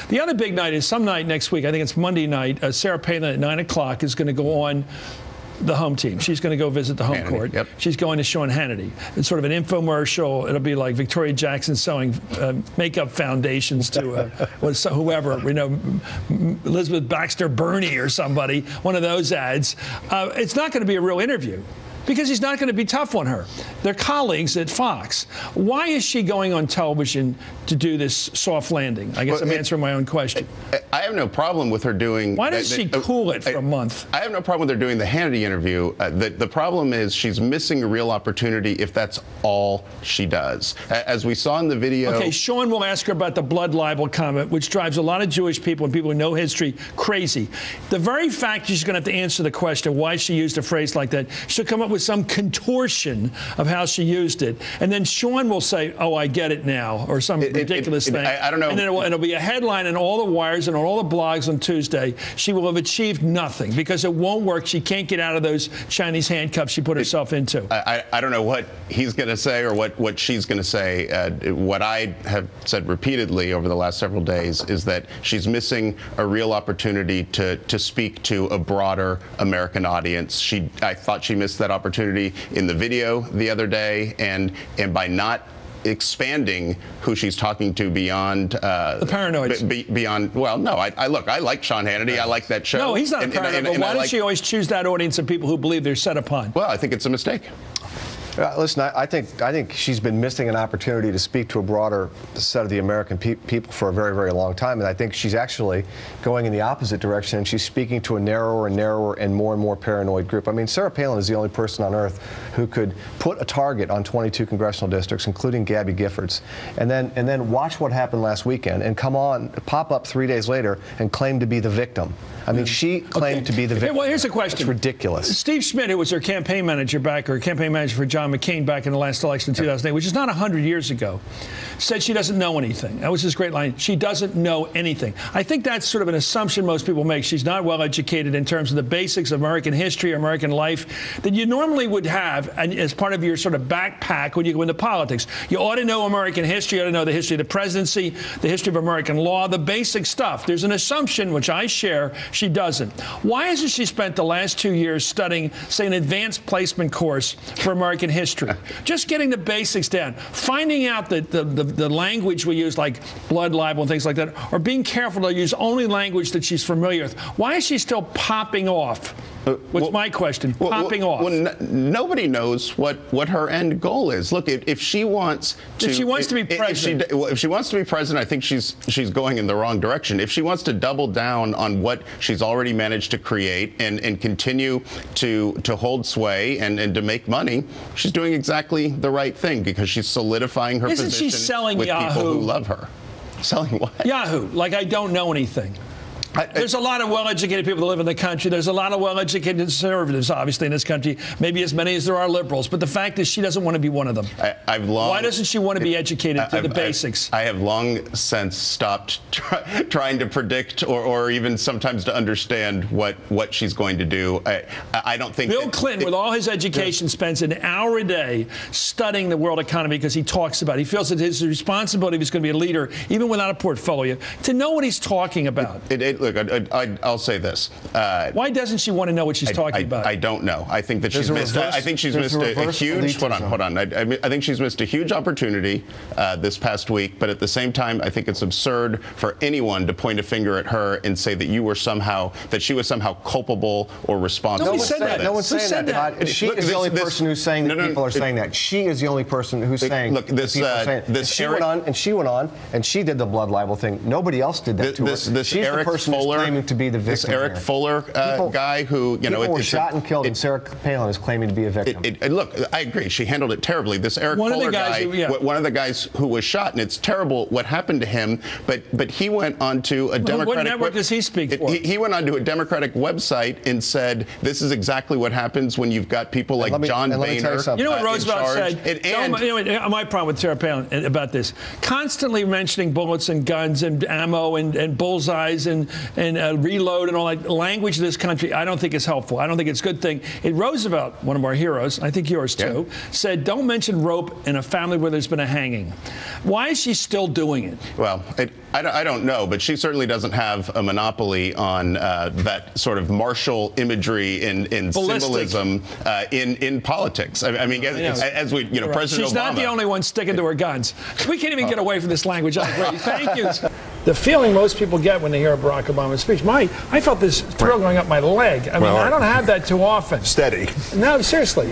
The other big night is some night next week. I think it's Monday night. Sarah Palin at 9 o'clock is going to go on the home team. She's going to go visit the home court. Yep. She's going to Sean Hannity. It's sort of an infomercial. It'll be like Victoria Jackson sewing makeup foundations to whoever, you know, Elizabeth Baxter Burney or somebody, one of those ads. It's not going to be a real interview, because he's not going to be tough on her. They're colleagues at Fox. Why is she going on television to do this soft landing? I guess I'm answering my own question. I have no problem with her doing... Why does she cool it for a month? I have no problem with her doing the Hannity interview. The problem is she's missing a real opportunity if that's all she does. As we saw in the video... Okay, Sean will ask her about the blood libel comment, which drives a lot of Jewish people and people who know history crazy. The very fact she's going to have to answer the question why she used a phrase like that, she'll come up with some contortion of how she used it, and then Sean will say, "Oh, I get it now," or some ridiculous thing. I don't know. And then it'll be a headline in all the wires and on all the blogs on Tuesday. She will have achieved nothing because it won't work. She can't get out of those Chinese handcuffs she put herself into. I don't know what he's going to say or what she's going to say. What I have said repeatedly over the last several days is that she's missing a real opportunity to speak to a broader American audience. I thought she missed that opportunity in the video the other day, and by not expanding who she's talking to beyond the paranoids. Beyond, well, no, I like Sean Hannity. I like that show. No, he's not paranoid. But why does she always choose that audience of people who believe they're set upon? Well, I think it's a mistake. Listen, I think she's been missing an opportunity to speak to a broader set of the American people for a very, very long time, and I think she's actually going in the opposite direction, and she's speaking to a narrower and narrower and more paranoid group. I mean, Sarah Palin is the only person on earth who could put a target on 22 congressional districts, including Gabby Giffords, and then watch what happened last weekend and pop up 3 days later and claim to be the victim. I mean, she claimed to be the victim. Well, here's a question. It's ridiculous. Steve Schmidt, who was her campaign manager for John McCain back in the last election in 2008, which is not 100 years ago, said she doesn't know anything. That was his great line. She doesn't know anything. I think that's sort of an assumption most people make. She's not well educated in terms of the basics of American history, American life, that you normally would have as part of your sort of backpack when you go into politics. You ought to know American history. You ought to know the history of the presidency, the history of American law, the basic stuff. There's an assumption, which I share, she doesn't. Why hasn't she spent the last 2 years studying, say, an advanced placement course for American history? Just getting the basics down, finding out that the language we use, like blood libel and things like that, or being careful to use only language that she's familiar with. Why is she still popping off? What's my question? Popping off. Well, nobody knows what her end goal is. Look, if she wants to, if she wants to be president, if she wants to be president, I think she's going in the wrong direction. If she wants to double down on what she's already managed to create and continue to hold sway and to make money, she's doing exactly the right thing because she's solidifying her position. Isn't she selling with Yahoo? People who love her? Selling what? Yahoo. Like, I don't know anything. There's a lot of well-educated people that live in the country. There's a lot of well-educated conservatives, obviously, in this country, maybe as many as there are liberals. But the fact is she doesn't want to be one of them. Why doesn't she want to be educated to the basics? I have long since stopped trying to predict or even sometimes to understand what she's going to do. I don't think Bill Clinton, with all his education, spends an hour a day studying the world economy because he talks about it. He feels that his responsibility, if he's going to be a leader, even without a portfolio, to know what he's talking about. Look, I'll say this. Why doesn't she want to know what she's talking about? I don't know. I think that she's missed. I think she's missed a huge. Hold on. I think she's missed a huge opportunity this past week. But at the same time, I think it's absurd for anyone to point a finger at her and say that she was somehow culpable or responsible. Nobody said that. No one's saying that. She is the only person who's saying that people are saying that. She is the only person who's saying. Look, she went on and she did the blood libel thing. Nobody else did that to her. She's the person who's claiming to be the victim. This Eric Fuller guy who, you know, people were shot and killed, and Sarah Palin is claiming to be a victim. Look, I agree. She handled it terribly. This Eric Fuller guy, one of the guys who was shot, and it's terrible what happened to him. But he went onto a Democratic. What network does he speak for? He went onto a Democratic website and said, "This is exactly what happens when you've got people like John Boehner." You know what Roosevelt said? My problem with Sarah Palin about this: constantly mentioning bullets and guns and ammo and bullseyes and reload and all that language in this country, I don't think is helpful. I don't think it's a good thing. Roosevelt, one of our heroes, I think yours too, said, "Don't mention rope in a family where there's been a hanging." Why is she still doing it? Well, I don't know, but she certainly doesn't have a monopoly on that sort of martial imagery in symbolism in politics. I mean, as we, President Obama. She's not the only one sticking to her guns. We can't even get away from this language. I agree. Thank you. The feeling most people get when they hear a Barack Obama speech, I felt this thrill going up my leg. I mean, I don't have that too often. Steady. No, seriously.